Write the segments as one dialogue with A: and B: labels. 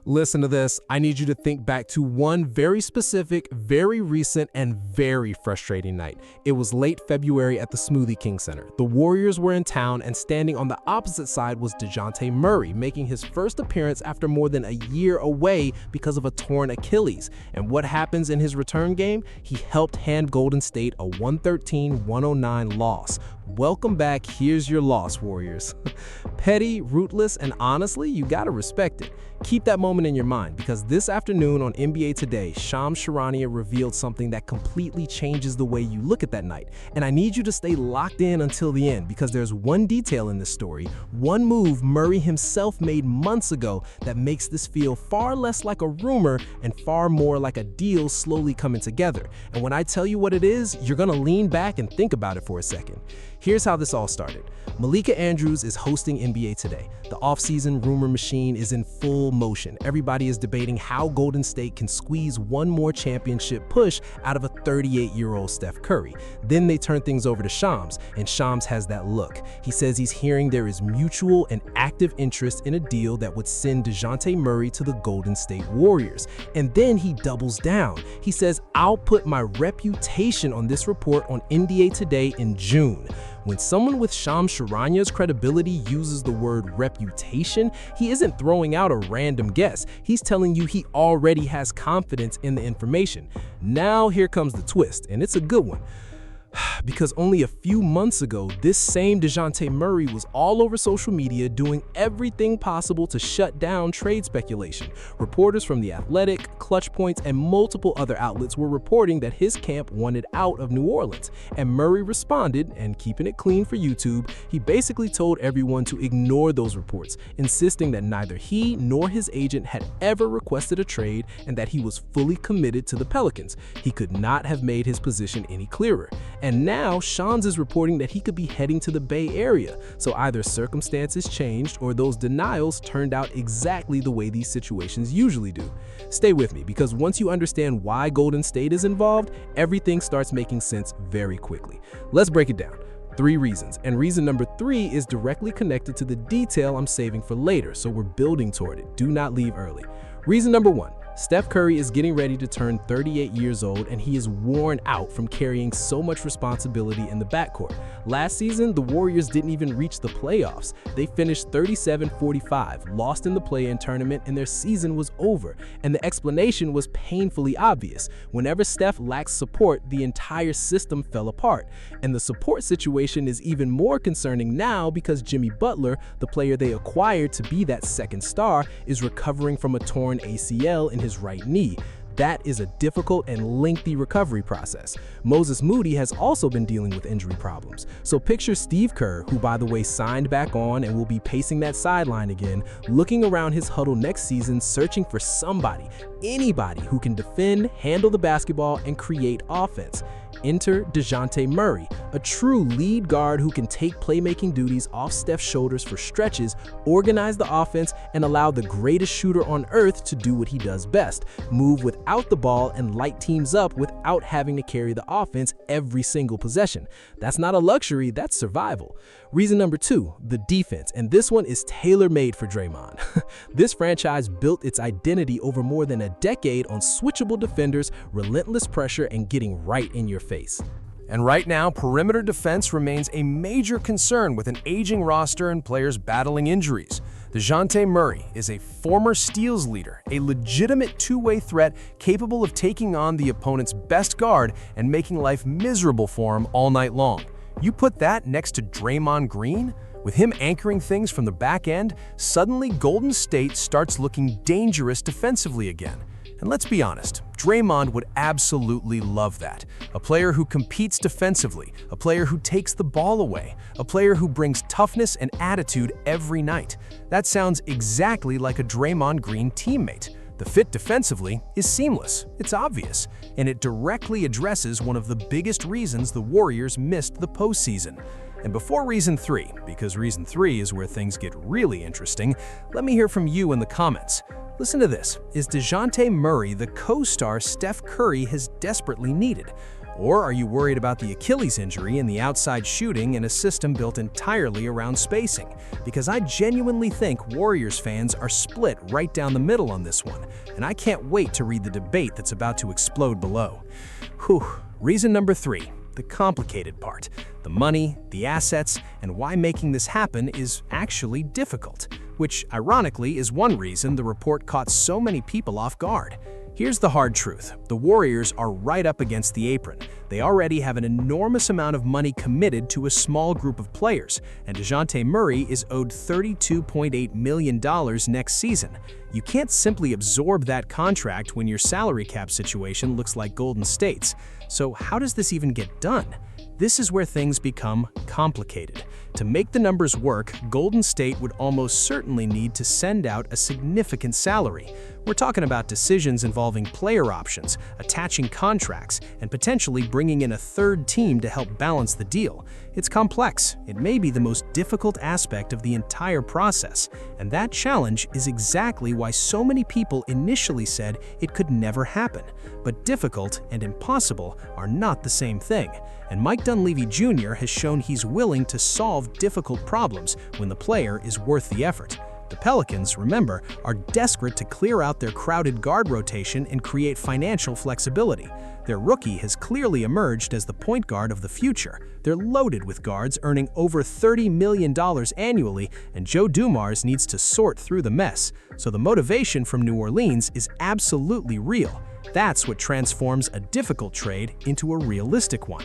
A: Listen to this. I need you to think back to one very specific, very recent, and very frustrating night. It was late February at the Smoothie King Center. The Warriors were in town, and standing on the opposite side was DeJounte Murray, making his first appearance after more than a year away because of a torn Achilles. And what happens in his return game? He helped hand Golden State a 113-109 loss. Welcome back. Here's your loss, Warriors. Petty, ruthless, and honestly, you gotta respect it. Keep that moment in your mind, because this afternoon on NBA Today, Shams Charania revealed something that completely changes the way you look at that night. And I need you to stay locked in until the end, because there's one detail in this story, one move Murray himself made months ago that makes this feel far less like a rumor and far more like a deal slowly coming together. And when I tell you what it is, you're gonna lean back and think about it for a second. Here's how this all started. Malika Andrews is hosting NBA Today. The offseason rumor machine is in full motion. Everybody is debating how Golden State can squeeze one more championship push out of a 38-year-old Steph Curry. Then they turn things over to Shams, and Shams has that look. He says he's hearing there is mutual and active interest in a deal that would send DeJounte Murray to the Golden State Warriors. And then he doubles down. He says, "I'll put my reputation on this report on NBA Today in June." When someone with Shams Charania's credibility uses the word reputation, he isn't throwing out a random guess. He's telling you he already has confidence in the information. Now here comes the twist, and it's a good one. Because only a few months ago, this same DeJounte Murray was all over social media doing everything possible to shut down trade speculation. Reporters from The Athletic, Clutch Points, and multiple other outlets were reporting that his camp wanted out of New Orleans. And Murray responded, and keeping it clean for YouTube, he basically told everyone to ignore those reports, insisting that neither he nor his agent had ever requested a trade and that he was fully committed to the Pelicans. He could not have made his position any clearer. And now Shams is reporting that he could be heading to the Bay Area. So either circumstances changed or those denials turned out exactly the way these situations usually do. Stay with me, because once you understand why Golden State is involved, everything starts making sense very quickly. Let's break it down. 3 reasons, and reason number 3 is directly connected to the detail I'm saving for later, so we're building toward it. Do not leave early. Reason number 1. Steph Curry is getting ready to turn 38 years old, and he is worn out from carrying so much responsibility in the backcourt. Last season, the Warriors didn't even reach the playoffs. They finished 37-45, lost in the play-in tournament, and their season was over. And the explanation was painfully obvious. Whenever Steph lacks support, the entire system fell apart. And the support situation is even more concerning now because Jimmy Butler, the player they acquired to be that second star, is recovering from a torn ACL in his right knee. That is a difficult and lengthy recovery process. Moses Moody has also been dealing with injury problems. So picture Steve Kerr, who by the way signed back on and will be pacing that sideline again, looking around his huddle next season searching for somebody, anybody who can defend, handle the basketball, and create offense. Enter DeJounte Murray, a true lead guard who can take playmaking duties off Steph's shoulders for stretches, organize the offense, and allow the greatest shooter on earth to do what he does best, move without the ball and light teams up without having to carry the offense every single possession. That's not a luxury, that's survival. Reason number 2, the defense, and this one is tailor-made for Draymond. This franchise built its identity over more than a decade on switchable defenders, relentless pressure, and getting right in your face.
B: And right now, perimeter defense remains a major concern with an aging roster and players battling injuries. DeJounte Murray is a former steals leader, a legitimate two-way threat capable of taking on the opponent's best guard and making life miserable for him all night long. You put that next to Draymond Green? With him anchoring things from the back end, suddenly Golden State starts looking dangerous defensively again. And let's be honest, Draymond would absolutely love that. A player who competes defensively, a player who takes the ball away, a player who brings toughness and attitude every night. That sounds exactly like a Draymond Green teammate. The fit defensively is seamless, it's obvious, and it directly addresses one of the biggest reasons the Warriors missed the postseason. And before reason 3, because reason 3 is where things get really interesting, let me hear from you in the comments. Listen to this. Is DeJounte Murray the co-star Steph Curry has desperately needed? Or are you worried about the Achilles injury and the outside shooting in a system built entirely around spacing? Because I genuinely think Warriors fans are split right down the middle on this one, and I can't wait to read the debate that's about to explode below. Whew. Reason number 3, the complicated part. The money, the assets, and why making this happen is actually difficult, which ironically is one reason the report caught so many people off guard. Here's the hard truth. The Warriors are right up against the apron. They already have an enormous amount of money committed to a small group of players, and DeJounte Murray is owed $32.8 million next season. You can't simply absorb that contract when your salary cap situation looks like Golden State's. So how does this even get done? This is where things become complicated. To make the numbers work, Golden State would almost certainly need to send out a significant salary. We're talking about decisions involving player options, attaching contracts, and potentially bringing in a third team to help balance the deal. It's complex. It may be the most difficult aspect of the entire process, and that challenge is exactly why so many people initially said it could never happen. But difficult and impossible are not the same thing, and Mike Dunleavy Jr. has shown he's willing to solve difficult problems when the player is worth the effort. The Pelicans, remember, are desperate to clear out their crowded guard rotation and create financial flexibility. Their rookie has clearly emerged as the point guard of the future. They're loaded with guards earning over $30 million annually, and Joe Dumars needs to sort through the mess. So the motivation from New Orleans is absolutely real. That's what transforms a difficult trade into a realistic one.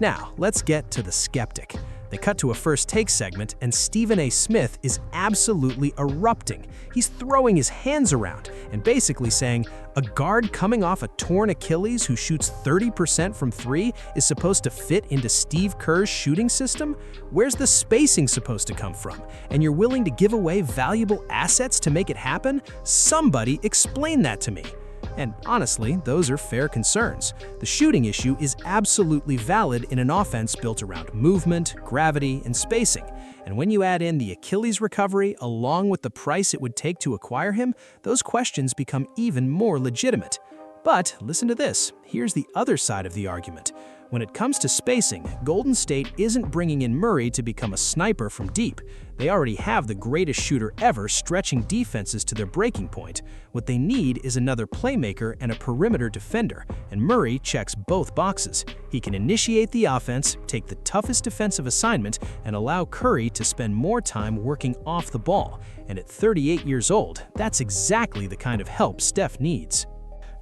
B: Now, let's get to the skeptic. They cut to a first take segment, and Stephen A. Smith is absolutely erupting. He's throwing his hands around and basically saying, a guard coming off a torn Achilles who shoots 30% from 3 is supposed to fit into Steve Kerr's shooting system? Where's the spacing supposed to come from? And you're willing to give away valuable assets to make it happen? Somebody explain that to me. And honestly, those are fair concerns. The shooting issue is absolutely valid in an offense built around movement, gravity, and spacing. And when you add in the Achilles recovery along with the price it would take to acquire him, those questions become even more legitimate. But listen to this. Here's the other side of the argument. When it comes to spacing, Golden State isn't bringing in Murray to become a sniper from deep. They already have the greatest shooter ever stretching defenses to their breaking point. What they need is another playmaker and a perimeter defender, and Murray checks both boxes. He can initiate the offense, take the toughest defensive assignment, and allow Curry to spend more time working off the ball. And at 38 years old, that's exactly the kind of help Steph needs.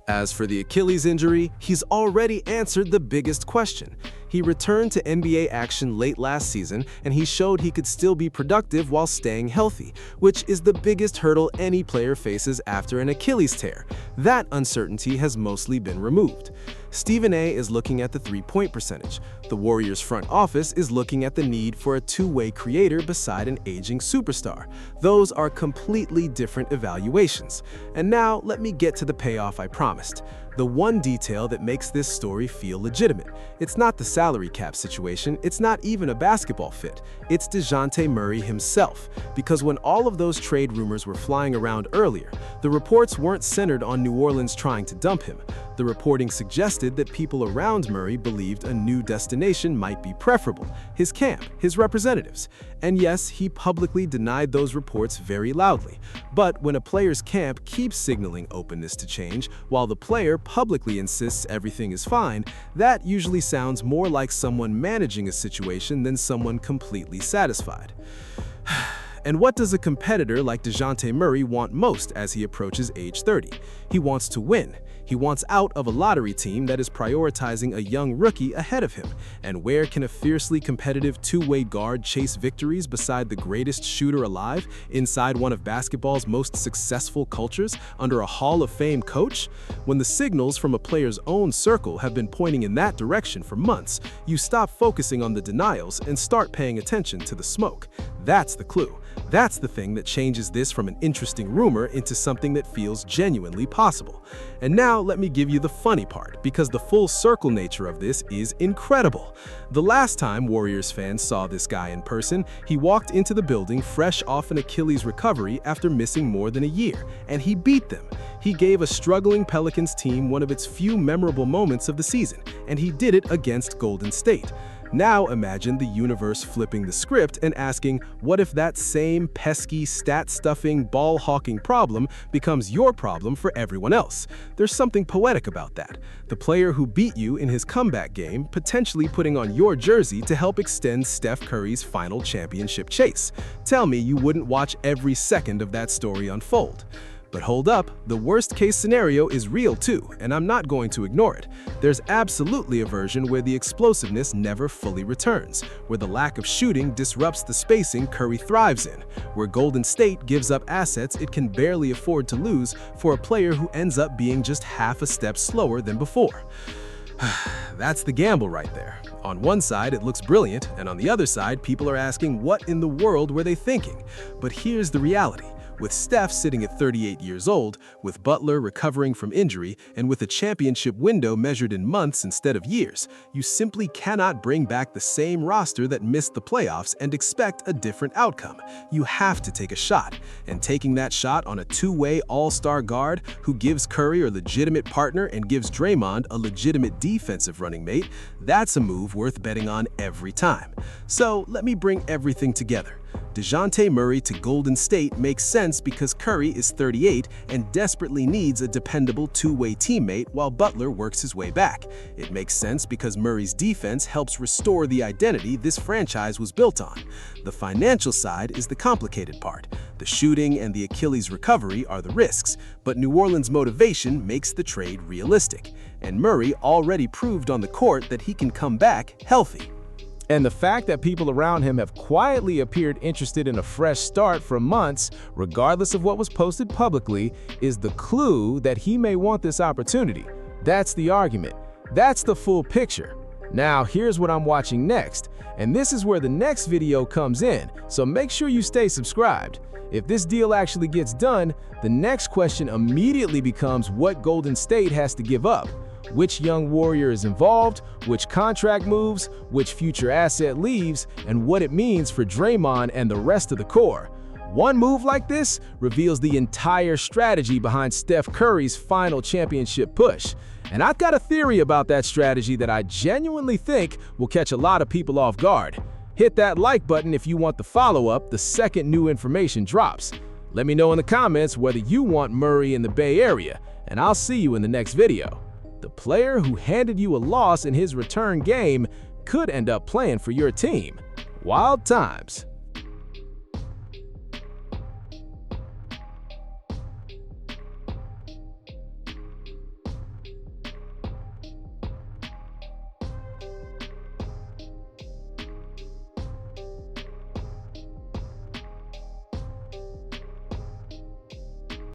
C: As for the Achilles injury, he's already answered the biggest question. He returned to NBA action late last season, and he showed he could still be productive while staying healthy, which is the biggest hurdle any player faces after an Achilles tear. That uncertainty has mostly been removed. Stephen A. is looking at the three-point percentage. The Warriors' front office is looking at the need for a two-way creator beside an aging superstar. Those are completely different evaluations. And now, let me get to the payoff I promised. The one detail that makes this story feel legitimate. It's not the salary cap situation, it's not even a basketball fit. It's DeJounte Murray himself. Because when all of those trade rumors were flying around earlier, the reports weren't centered on New Orleans trying to dump him. The reporting suggested that people around Murray believed a new destination might be preferable, his camp, his representatives. And yes, he publicly denied those reports very loudly. But when a player's camp keeps signaling openness to change, while the player publicly insists everything is fine, that usually sounds more like someone managing a situation than someone completely satisfied. And what does a competitor like DeJounte Murray want most as he approaches age 30? He wants to win. He wants out of a lottery team that is prioritizing a young rookie ahead of him. And where can a fiercely competitive two-way guard chase victories beside the greatest shooter alive, inside one of basketball's most successful cultures, under a Hall of Fame coach? When the signals from a player's own circle have been pointing in that direction for months, you stop focusing on the denials and start paying attention to the smoke. That's the clue. That's the thing that changes this from an interesting rumor into something that feels genuinely possible. And now let me give you the funny part, because the full circle nature of this is incredible. The last time Warriors fans saw this guy in person, he walked into the building fresh off an Achilles recovery after missing more than a year, and he beat them. He gave a struggling Pelicans team one of its few memorable moments of the season, and he did it against Golden State. Now imagine the universe flipping the script and asking, what if that same pesky, stat-stuffing, ball-hawking problem becomes your problem for everyone else? There's something poetic about that. The player who beat you in his comeback game potentially putting on your jersey to help extend Steph Curry's final championship chase. Tell me you wouldn't watch every second of that story unfold. But hold up, the worst-case scenario is real too, and I'm not going to ignore it. There's absolutely a version where the explosiveness never fully returns, where the lack of shooting disrupts the spacing Curry thrives in, where Golden State gives up assets it can barely afford to lose for a player who ends up being just half a step slower than before. That's the gamble right there. On one side, it looks brilliant, and on the other side, people are asking what in the world were they thinking? But here's the reality. With Steph sitting at 38 years old, with Butler recovering from injury, and with a championship window measured in months instead of years, you simply cannot bring back the same roster that missed the playoffs and expect a different outcome. You have to take a shot, and taking that shot on a two-way all-star guard who gives Curry a legitimate partner and gives Draymond a legitimate defensive running mate, that's a move worth betting on every time. So let me bring everything together. DeJounte Murray to Golden State makes sense because Curry is 38 and desperately needs a dependable two-way teammate while Butler works his way back. It makes sense because Murray's defense helps restore the identity this franchise was built on. The financial side is the complicated part. The shooting and the Achilles recovery are the risks, but New Orleans' motivation makes the trade realistic. And Murray already proved on the court that he can come back healthy.
A: And the fact that people around him have quietly appeared interested in a fresh start for months, regardless of what was posted publicly, is the clue that he may want this opportunity. That's the argument. That's the full picture. Now, here's what I'm watching next, and this is where the next video comes in, so make sure you stay subscribed. If this deal actually gets done, the next question immediately becomes what Golden State has to give up. Which young warrior is involved, which contract moves, which future asset leaves, and what it means for Draymond and the rest of the core. One move like this reveals the entire strategy behind Steph Curry's final championship push. And I've got a theory about that strategy that I genuinely think will catch a lot of people off guard. Hit that like button if you want the follow-up the second new information drops. Let me know in the comments whether you want Murray in the Bay Area, and I'll see you in the next video. The player who handed you a loss in his return game could end up playing for your team. Wild times.